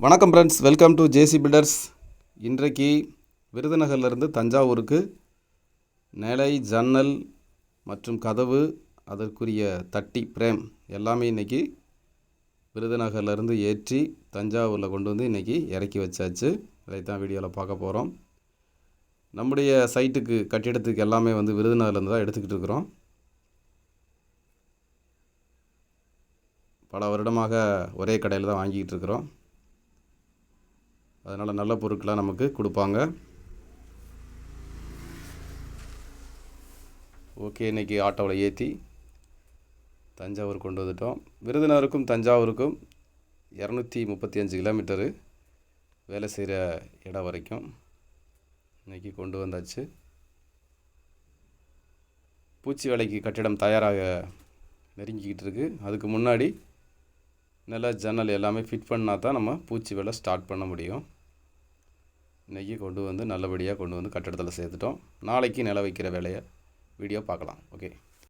வணக்கம் friends, welcome to JC builders. இன்றைக்கு விருதுநகர்லேருந்து தஞ்சாவூருக்கு நிலை, ஜன்னல் மற்றும் கதவு, அதற்குரிய தட்டி, பிரேம் எல்லாமே இன்றைக்கி விருதுநகர்லேருந்து ஏற்றி தஞ்சாவூரில் கொண்டு வந்து இன்றைக்கி இறக்கி வச்சாச்சு. இதைத்தான் வீடியோவில் பார்க்க போகிறோம். நம்முடைய சைட்டுக்கு, கட்டிடத்துக்கு எல்லாமே விருதுநகர்லேருந்து தான் எடுத்துக்கிட்டு இருக்கிறோம். பல வருடமாக ஒரே கடையில் தான் வாங்கிக்கிட்டு இருக்கிறோம். அதனால் நல்ல பொருட்களாக நமக்கு கொடுப்பாங்க. ஓகே, இன்றைக்கி ஆட்டோவில் ஏற்றி தஞ்சாவூர் கொண்டு வந்துட்டோம். விருதுநகருக்கும் தஞ்சாவூருக்கும் 235 கிலோமீட்டரு வேலை செய்கிற இடம் வரைக்கும் இன்றைக்கி கொண்டு வந்தாச்சு. பூச்சி வேலைக்கு கட்டிடம் தயாராக நெருங்கிக்கிட்டு இருக்குது. அதுக்கு முன்னாடி நல்ல ஜன்னல் எல்லாமே ஃபிட் பண்ணால் தான் நம்ம பூச்சி வேலை ஸ்டார்ட் பண்ண முடியும். இன்றைக்கி கொண்டு வந்து நல்லபடியாக கொண்டு வந்து கட்டிடத்தில் சேர்த்துட்டோம். நாளைக்கு நில வைக்கிற வேலையை வீடியோ பார்க்கலாம். ஓகே.